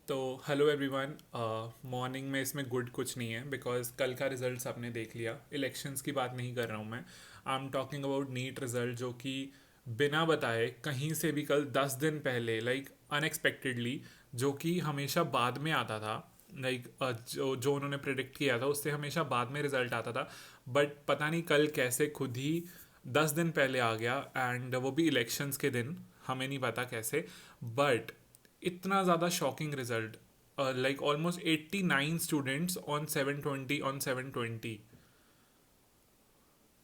तो hello everyone. Morning में इसमें गुड कुछ नहीं है बिकॉज कल का रिजल्ट सबने देख लिया। इलेक्शंस की बात नहीं कर रहा हूँ मैं। I am talking about NEET result जो कि बिना बताए कहीं से भी कल 10 दिन पहले अनएक्सपेक्टेडली, जो कि हमेशा बाद में आता था। जो जो उन्होंने प्रिडिक्ट किया था उससे हमेशा बाद में रिजल्ट आता था। बट पता नहीं कल कैसे खुद ही 10 दिन पहले आ गया, एंड वो भी इलेक्शंस के दिन। हमें नहीं पता कैसे, बट इतना ज़्यादा shocking result. Like almost 89 students on 720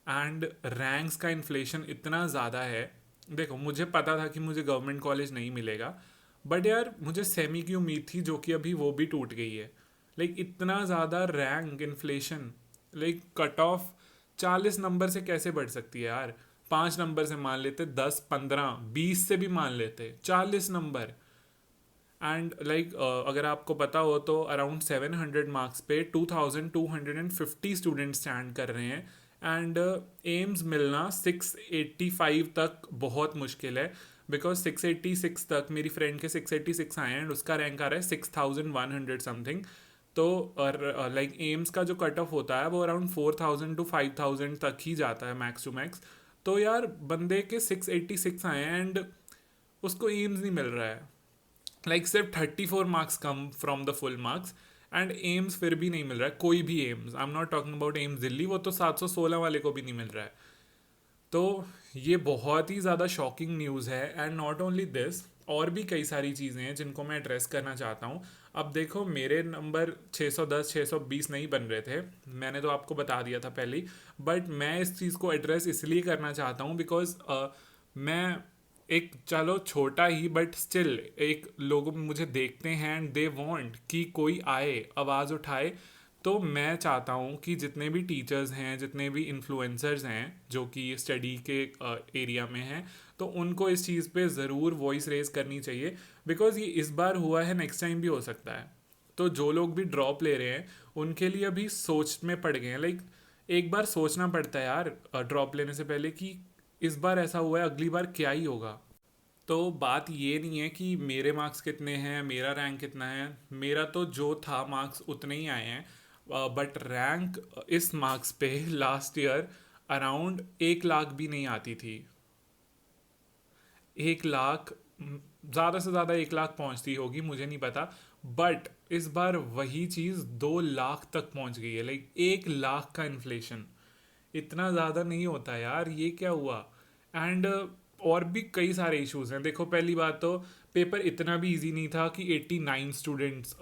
and ranks का इन्फ्लेशन इतना ज़्यादा है। देखो, मुझे पता था कि मुझे गवर्नमेंट कॉलेज नहीं मिलेगा, बट यार मुझे सेमी की उम्मीद थी जो कि अभी वो भी टूट गई है। इतना ज़्यादा rank inflation. Cut off 40 number से कैसे बढ़ सकती है यार। 5 नंबर से मान लेते, 10 15 20 से भी मान लेते, 40 नंबर। एंड अगर आपको पता हो तो अराउंड 700 मार्क्स पे 2250 स्टूडेंट स्टैंड कर रहे हैं। एंड एम्स मिलना 685 तक बहुत मुश्किल है। बिकॉज 686 तक मेरी फ्रेंड के 686 आए हैं एंड उसका रैंक आ रहा है 6100 समथिंग। तो एम्स का जो कट ऑफ होता है वो अराउंड 4000 to 5000 तक ही जाता है मैक्स टू मैक्स। तो यार बंदे के 686 आए हैं एंड उसको एम्स नहीं मिल रहा है। सिर्फ 34 marks come from the full marks. And AIIMS फिर भी नहीं मिल रहा है, कोई भी AIIMS. I am not talking about AIIMS Delhi, वो तो 716 वाले को भी नहीं मिल रहा है। तो ये बहुत ही ज़्यादा शॉकिंग न्यूज़ है। एंड नॉट ओनली दिस, और भी कई सारी चीज़ें हैं जिनको मैं एड्रेस करना चाहता हूँ। अब देखो, मेरे नंबर 610 620 नहीं बन रहे थे, मैंने तो आपको बता दिया था पहले ही। बट मैं इस चीज़ को एड्रेस इसलिए करना चाहता हूँ बिकॉज मैं एक, चलो छोटा ही बट स्टिल, एक लोग मुझे देखते हैं एंड दे वांट कि कोई आए आवाज़ उठाए। तो मैं चाहता हूँ कि जितने भी टीचर्स हैं, जितने भी इन्फ्लुएंसर्स हैं जो कि स्टडी के एरिया में हैं, तो उनको इस चीज़ पे ज़रूर वॉइस रेज करनी चाहिए। बिकॉज ये इस बार हुआ है, नेक्स्ट टाइम भी हो सकता है। तो जो लोग भी ड्रॉप ले रहे हैं उनके लिए अभी सोच में पड़ गए हैं। एक बार सोचना पड़ता है यार ड्रॉप लेने से पहले कि इस बार ऐसा हुआ है, अगली बार क्या ही होगा। तो बात ये नहीं है कि मेरे मार्क्स कितने हैं, मेरा रैंक कितना है। मेरा तो जो था मार्क्स उतने ही आए हैं। बट रैंक इस मार्क्स पे लास्ट ईयर अराउंड 1 लाख भी नहीं आती थी। 1 लाख, ज़्यादा से ज़्यादा 1 लाख पहुंचती होगी, मुझे नहीं पता। बट इस बार वही चीज़ 2 लाख तक पहुंच गई है। 1 लाख का इन्फ्लेशन इतना ज़्यादा नहीं होता यार, ये क्या हुआ। एंड और भी कई सारे इश्यूज हैं। देखो, पहली बात तो पेपर इतना भी इजी नहीं था कि 89 स्टूडेंट्स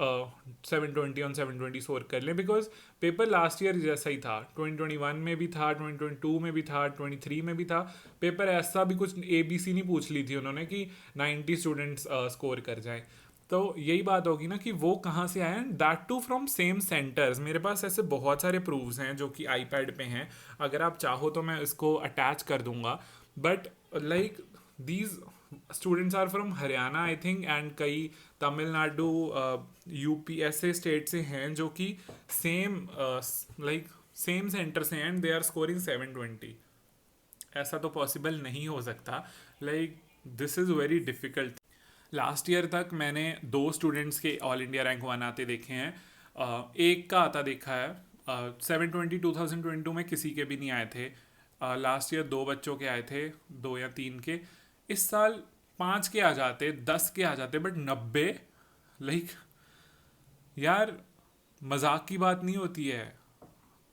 720 स्कोर कर लें। बिकॉज पेपर लास्ट ईयर जैसा ही था, 2021 में भी था, 2022 में भी था, 23 में भी था। पेपर ऐसा भी कुछ ABC नहीं पूछ ली थी उन्होंने कि 90 स्टूडेंट्स स्कोर कर जाएं। तो यही बात होगी ना कि वो कहाँ से आए हैं, that too from same centres. मेरे पास ऐसे बहुत सारे प्रूफ्स हैं जो कि आईपैड पे हैं। अगर आप चाहो तो मैं इसको अटैच कर दूंगा। But like these students are from Haryana I think, and कई तमिलनाडु, यूपी, ऐसे स्टेट से हैं जो कि सेम सेम सेंटर से हैं एंड दे आर स्कोरिंग 720। ऐसा तो पॉसिबल नहीं हो सकता। This is very difficult. Last year तक मैंने 2 स्टूडेंट्स के ऑल इंडिया रैंक 1 आते देखे हैं। एक का आता देखा है। 720 2022 में किसी के भी नहीं आए थे। लास्ट ईयर 2 बच्चों के आए थे, 2 या 3 के। इस साल 5 के आ जाते, 10 के आ जाते, बट 90। लाइक यार, मजाक की बात नहीं होती है।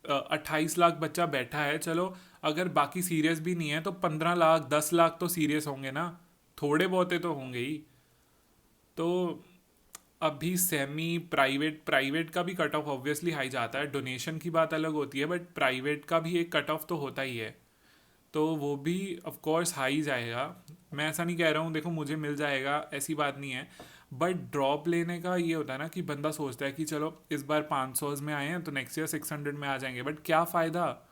28 लाख बच्चा बैठा है, चलो अगर बाकी सीरियस भी नहीं है तो 15 लाख 10 लाख तो सीरियस होंगे ना, थोड़े बहुते तो होंगे ही। तो अभी सेमी प्राइवेट, प्राइवेट का भी कट ऑफ ऑब्वियसली हाई जाता है। डोनेशन की बात अलग होती है, बट प्राइवेट का भी एक कट ऑफ तो होता ही है। तो वो भी ऑफ कोर्स हाई जाएगा। मैं ऐसा नहीं कह रहा हूँ, देखो मुझे मिल जाएगा ऐसी बात नहीं है। बट ड्रॉप लेने का ये होता है ना कि बंदा सोचता है कि चलो इस बार 500 में आए हैं तो नेक्स्ट ईयर 600 में आ जाएंगे, बट क्या फ़ायदा।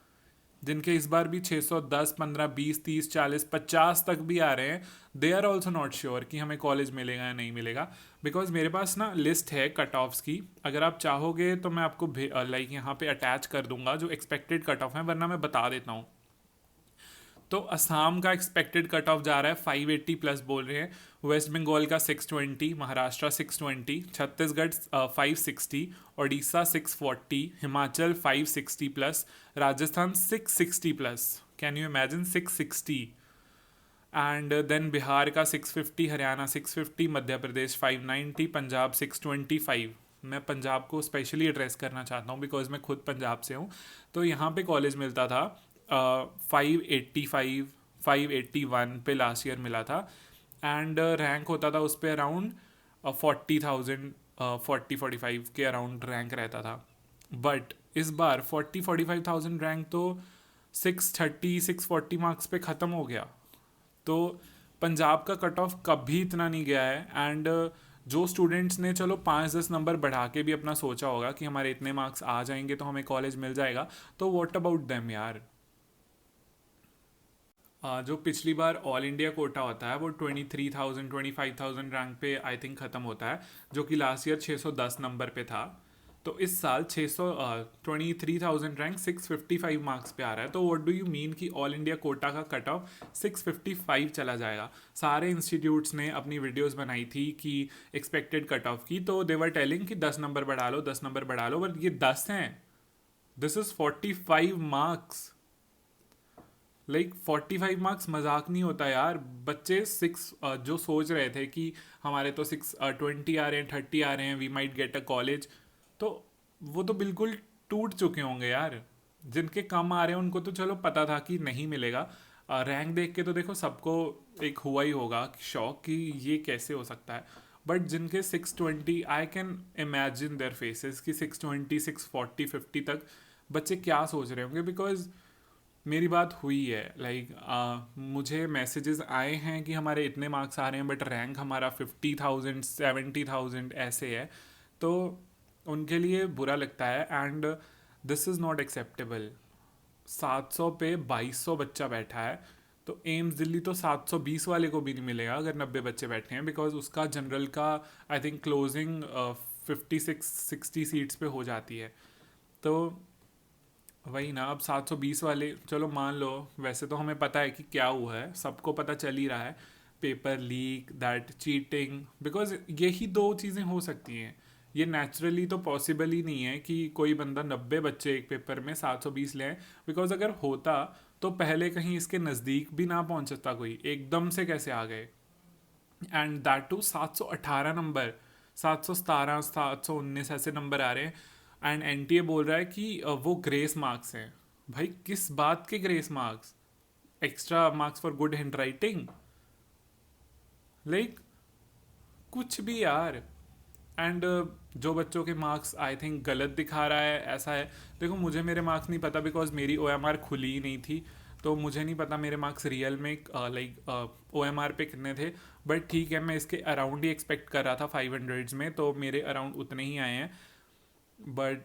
जिनके इस बार भी 610 15 20 30 40 50 तक भी आ रहे हैं, they are also not sure कि हमें कॉलेज मिलेगा या नहीं मिलेगा। बिकॉज मेरे पास ना लिस्ट है कट ऑफ्स की। अगर आप चाहोगे तो मैं आपको यहाँ पे अटैच कर दूंगा जो एक्सपेक्टेड कट ऑफ है, वरना मैं बता देता हूँ। तो असम का एक्सपेक्टेड कट ऑफ जा रहा है 580 प्लस बोल रहे हैं, वेस्ट बंगाल का 620, Maharashtra 620, Chhattisgarh 560, Orissa 640, Himachal 560 plus, Rajasthan 660 plus. Can you imagine 660? And then Bihar का 650, हरियाणा 650, मध्य प्रदेश 590, पंजाब 625। मैं पंजाब को स्पेशली एड्रेस करना चाहता हूँ बिकॉज मैं खुद पंजाब से हूँ। तो यहाँ पे कॉलेज मिलता था 585, 581 पे लास्ट ईयर मिला था। एंड रैंक होता था उस पर अराउंड 40,000, 40-45 के अराउंड रैंक रहता था। बट इस बार 40-45,000 रैंक तो 630, 640 मार्क्स पे ख़त्म हो गया। तो पंजाब का कट ऑफ कभी इतना नहीं गया है। एंड जो स्टूडेंट्स ने चलो 5-10 नंबर बढ़ा के भी अपना सोचा होगा कि हमारे इतने मार्क्स आ जाएंगे तो हमें कॉलेज मिल जाएगा, तो व्हाट अबाउट देम यार। जो पिछली बार ऑल इंडिया कोटा होता है वो 23,000, 25,000 रैंक पे आई थिंक ख़त्म होता है, जो कि लास्ट ईयर 610 नंबर पे था। तो इस साल 23,000 रैंक 655 मार्क्स पे आ रहा है। तो व्हाट डू यू मीन कि ऑल इंडिया कोटा का कट ऑफ 655 चला जाएगा? सारे इंस्टीट्यूट्स ने अपनी वीडियोस बनाई थी कि एक्सपेक्टेड कट ऑफ की, तो दे वर टेलिंग कि 10 नंबर बढ़ा लो, 10 नंबर बढ़ा लो, बट ये 10 हैं। This is 45 marks. Like 45 marks मजाक नहीं होता यार। बच्चे जो सोच रहे थे कि हमारे तो 20 आ रहे हैं, 30 आ रहे हैं, we might get a college, तो वो तो बिल्कुल टूट चुके होंगे यार। जिनके कम आ रहे हैं उनको तो चलो पता था कि नहीं मिलेगा। रैंक देख के तो देखो सबको एक हुआ ही होगा शौक कि ये कैसे हो सकता है। बट जिनके 620, I can imagine their faces कि 620, 640, 50 तक बच्चे क्या सोच रहे होंगे। बिकॉज मेरी बात हुई है, मुझे मैसेजेस आए हैं कि हमारे इतने मार्क्स आ रहे हैं बट रैंक हमारा 50,000, 70,000 ऐसे है। तो उनके लिए बुरा लगता है and this is not acceptable. 700 पे 2200 बच्चा बैठा है, तो एम्स दिल्ली तो 720 वाले को भी नहीं मिलेगा अगर 90 बच्चे बैठे हैं, बिकॉज उसका जनरल का आई थिंक क्लोजिंग 56-60 सीट्स पे हो जाती है। तो वही ना, अब 720 वाले चलो मान लो, वैसे तो हमें पता है कि क्या हुआ है, सबको पता चल ही रहा है, paper leak, that cheating, because यही दो चीज़ें हो सकती हैं। ये नेचुरली तो पॉसिबल ही नहीं है कि कोई बंदा 90 बच्चे एक पेपर में 720 ले, बिकॉज अगर होता तो पहले कहीं इसके नज़दीक भी ना पहुंचता, कोई एकदम से कैसे आ गए। एंड दैट टू 718 नंबर, 717, 719 ऐसे नंबर आ रहे हैं। एंड एनटीए बोल रहा है कि वो ग्रेस मार्क्स हैं। भाई किस बात के grace marks? Extra marks for good hand writing? Like कुछ भी यार। एंड जो बच्चों के मार्क्स आई थिंक गलत दिखा रहा है ऐसा है। देखो मुझे मेरे मार्क्स नहीं पता बिकॉज मेरी ओएमआर खुली ही नहीं थी, तो मुझे नहीं पता मेरे मार्क्स रियल में लाइक ओएमआर पे कितने थे। बट ठीक है, मैं इसके अराउंड ही एक्सपेक्ट कर रहा था 500s में, तो मेरे अराउंड उतने ही आए हैं। बट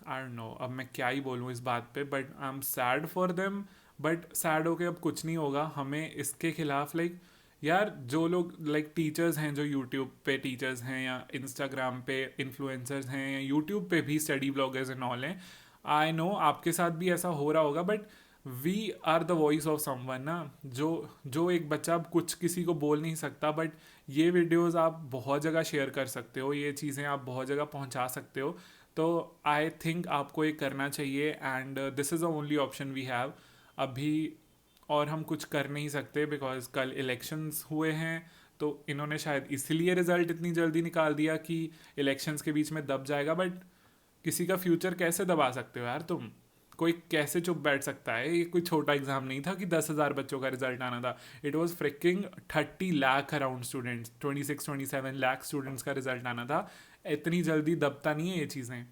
आई डोंट नो, अब मैं क्या ही बोलूँ इस बात पे, but I am sad for them. But sad होके अब कुछ नहीं होगा, हमें इसके खिलाफ लाइक यार जो लोग लाइक टीचर्स हैं, जो यूट्यूब पे टीचर्स हैं या इंस्टाग्राम पे इन्फ्लुएंसर्स हैं या यूट्यूब पे भी स्टडी ब्लॉगर्स एंड ऑल हैं, आई नो आपके साथ भी ऐसा हो रहा होगा, but we are the voice of someone ना। जो जो एक बच्चा अब कुछ किसी को बोल नहीं सकता, बट ये वीडियोस आप बहुत जगह शेयर कर सकते हो, ये चीज़ें आप बहुत जगह पहुंचा सकते हो। तो आई थिंक आपको ये करना चाहिए and this is the only option we have अभी। और हम कुछ कर नहीं सकते बिकॉज कल इलेक्शंस हुए हैं, तो इन्होंने शायद इसलिए रिजल्ट इतनी जल्दी निकाल दिया कि इलेक्शंस के बीच में दब जाएगा। बट किसी का फ्यूचर कैसे दबा सकते हो यार तुम? कोई कैसे चुप बैठ सकता है? ये कोई छोटा एग्जाम नहीं था कि 10,000 बच्चों का रिजल्ट आना था। It was fricking 30 lakh around students, 26-27 lakh students का रिजल्ट आना था। इतनी जल्दी दबता नहीं है ये चीज़ें।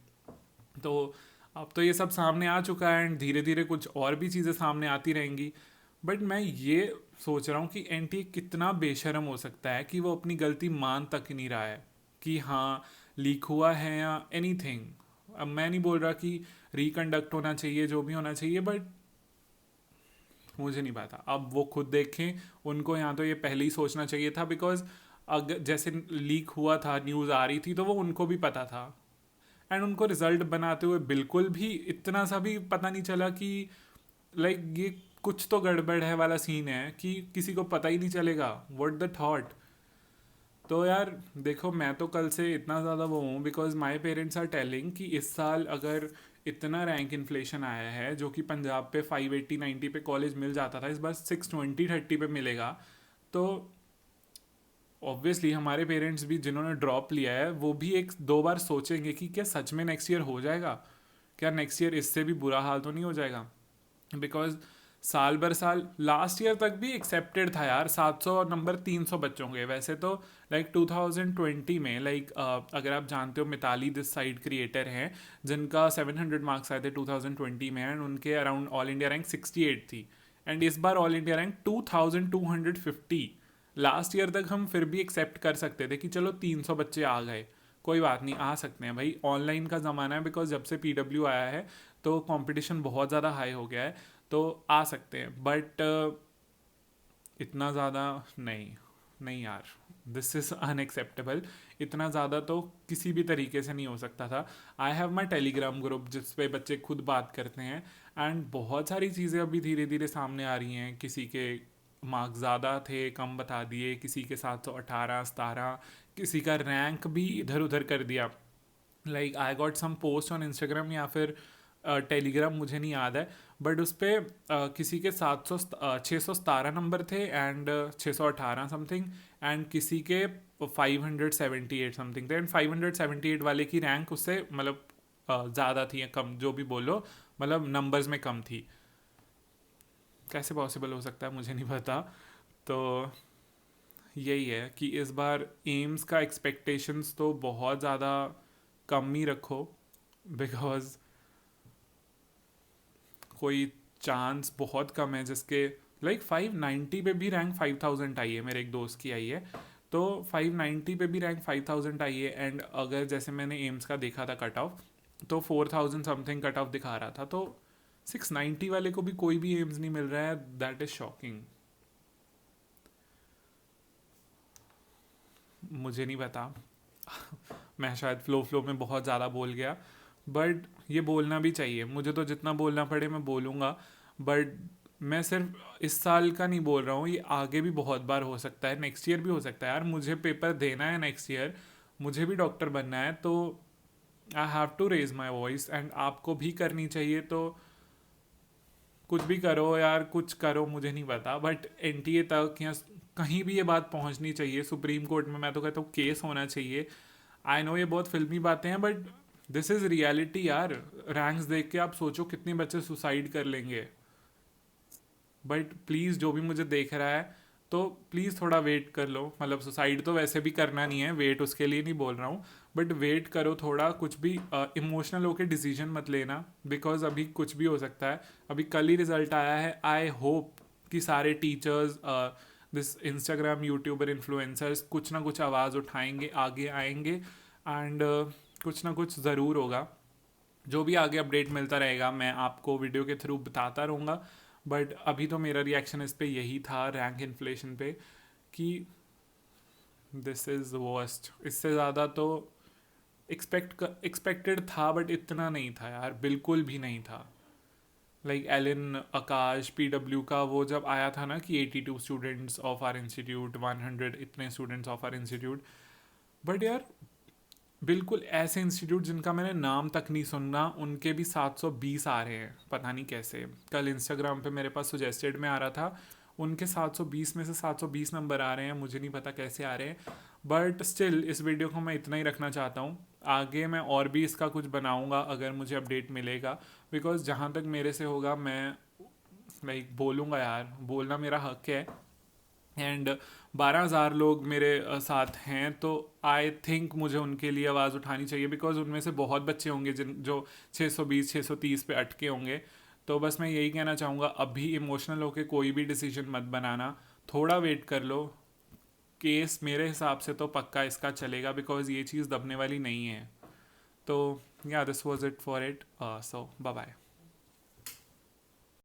तो अब तो ये सब सामने आ चुका है एंड धीरे धीरे कुछ और भी चीज़ें सामने आती रहेंगी। बट मैं ये सोच रहा हूँ कि एनटीए कितना बेशरम हो सकता है कि वो अपनी गलती मान तक ही नहीं रहा है कि हाँ लीक हुआ है या एनीथिंग। अब मैं नहीं बोल रहा कि रिकंडक्ट होना चाहिए, जो भी होना चाहिए, बट मुझे नहीं पता। अब वो खुद देखें, उनको यहाँ तो ये पहले ही सोचना चाहिए था, बिकॉज अगर जैसे लीक हुआ था, न्यूज़ आ रही थी, तो वो उनको भी पता था। एंड उनको रिजल्ट बनाते हुए बिल्कुल भी इतना सा भी पता नहीं चला कि लाइक ये कुछ तो गड़बड़ है वाला सीन है कि किसी को पता ही नहीं चलेगा, व्हाट द थॉट। तो यार देखो, मैं तो कल से इतना ज़्यादा वो हूँ because my parents are telling कि इस साल अगर इतना रैंक इन्फ्लेशन आया है, जो कि पंजाब पे 580-90 पे कॉलेज मिल जाता था, इस बार 620-30 पे मिलेगा। तो ऑब्वियसली हमारे पेरेंट्स भी जिन्होंने ड्रॉप लिया है वो भी एक दो बार सोचेंगे कि क्या सच में नेक्स्ट ईयर हो जाएगा, क्या नेक्स्ट ईयर इससे भी बुरा हाल तो नहीं हो जाएगा। बिकॉज साल भर साल लास्ट ईयर तक भी एक्सेप्टेड था यार 700 और नंबर 300 बच्चों के। वैसे तो लाइक 2020 में लाइक अगर आप जानते हो मिताली दिस साइड क्रिएटर हैं जिनका 700 मार्क्स आए थे 2020 में, एंड उनके अराउंड ऑल इंडिया रैंक 68 थी। एंड इस बार all India rank 2250। Last year तक हम फिर भी एक्सेप्ट कर सकते थे कि चलो 300 बच्चे आ गए, कोई बात नहीं, आ सकते हैं भाई, ऑनलाइन का ज़माना है। बिकॉज जब से पीडब्ल्यू आया है तो कंपटीशन बहुत ज़्यादा हाई हो गया है, तो आ सकते हैं। बट इतना ज़्यादा नहीं, नहीं यार, दिस इज़ अनएक्सेप्टेबल। इतना ज़्यादा तो किसी भी तरीके से नहीं हो सकता था। I have my Telegram group जिस पे बच्चे खुद बात करते हैं, एंड बहुत सारी चीज़ें अभी धीरे धीरे सामने आ रही हैं। किसी के मार्क्स ज़्यादा थे, कम बता दिए, किसी के 718-17, किसी का रैंक भी इधर उधर कर दिया। Like I got some post on Instagram या फिर टेलीग्राम, मुझे नहीं याद है, बट उस पर किसी के 617 नंबर थे एंड 618 समथिंग, एंड किसी के 578 समथिंग थे। एंड 578 वाले की रैंक उससे मतलब ज़्यादा थी या कम, जो भी बोलो, मतलब नंबर्स में कम थी। कैसे पॉसिबल हो सकता है मुझे नहीं पता। तो यही है कि इस बार एम्स का एक्सपेक्टेशंस तो बहुत ज़्यादा कम ही रखो, बिकॉज कोई चांस बहुत कम है जिसके लाइक 590 पे भी रैंक 5000 आई है, मेरे एक दोस्त की आई है। तो 590 पे भी रैंक 5000 आई है, एंड अगर जैसे मैंने एम्स का देखा था कट ऑफ, तो 4000 समथिंग कट ऑफ दिखा रहा था। तो 690 वाले को भी कोई भी एम्स नहीं मिल रहा है, दैट इज शॉकिंग। मुझे नहीं पता मैं शायद फ्लो में बहुत ज़्यादा बोल गया, बट ये बोलना भी चाहिए, मुझे तो जितना बोलना पड़े मैं बोलूँगा। बट मैं सिर्फ इस साल का नहीं बोल रहा हूँ, ये आगे भी बहुत बार हो सकता है, नेक्स्ट ईयर भी हो सकता है यार। मुझे पेपर देना है नेक्स्ट ईयर, मुझे भी डॉक्टर बनना है, तो I have to raise my voice, and आपको भी करनी चाहिए। तो कुछ भी करो यार, कुछ करो, मुझे नहीं पता, बट एनटीए तक या कहीं भी ये बात पहुंचनी चाहिए। सुप्रीम कोर्ट में मैं तो कहता हूँ केस होना चाहिए। आई नो ये बहुत फिल्मी बातें हैं, बट दिस इज़ रियलिटी यार। रैंक्स देख के आप सोचो कितने बच्चे सुसाइड कर लेंगे। बट प्लीज़ जो भी मुझे देख रहा है, तो प्लीज़ थोड़ा वेट कर लो। मतलब सुसाइड तो वैसे भी करना नहीं है, वेट उसके लिए नहीं बोल रहा हूँ, बट वेट करो थोड़ा। कुछ भी इमोशनल होकर डिसीजन मत लेना, बिकॉज अभी कुछ भी हो सकता है। अभी कल ही रिजल्ट आया है। आई होप कि सारे teachers, this Instagram YouTuber influencers कुछ ना कुछ आवाज़ उठाएंगे, आगे आएंगे, एंड कुछ ना कुछ ज़रूर होगा। जो भी आगे अपडेट मिलता रहेगा मैं आपको वीडियो के थ्रू बताता रहूँगा। बट अभी तो मेरा रिएक्शन इस पे यही था, रैंक इन्फ्लेशन पे, कि दिस इज़ वर्स्ट। इससे ज़्यादा तो एक्सपेक्टेड था, बट इतना नहीं था यार, बिल्कुल भी नहीं था। लाइक एलिन आकाश पीडब्ल्यू का वो जब आया था ना कि 82 स्टूडेंट्स ऑफ आर इंस्टीट्यूट, 100 इतने students of our institute, but यार बिल्कुल ऐसे इंस्टीट्यूट जिनका मैंने नाम तक नहीं सुना, उनके भी 720 आ रहे हैं, पता नहीं कैसे। कल इंस्टाग्राम पे मेरे पास सजेस्टेड में आ रहा था, उनके 720 में से 720 नंबर आ रहे हैं, मुझे नहीं पता कैसे आ रहे हैं। बट स्टिल इस वीडियो को मैं इतना ही रखना चाहता हूँ। आगे मैं और भी इसका कुछ बनाऊँगा अगर मुझे अपडेट मिलेगा, बिकॉज जहाँ तक मेरे से होगा मैं लाइक बोलूँगा यार, बोलना मेरा हक है। एंड 12,000 लोग मेरे साथ हैं, तो आई थिंक मुझे उनके लिए आवाज़ उठानी चाहिए, बिकॉज उनमें से बहुत बच्चे होंगे जिन जो 620 630 पे अटके होंगे। तो बस मैं यही कहना चाहूँगा, अभी इमोशनल होके कोई भी डिसीजन मत बनाना, थोड़ा वेट कर लो। केस मेरे हिसाब से तो पक्का इसका चलेगा, बिकॉज ये चीज़ दबने वाली नहीं है। तो या this was it for it, so bye bye.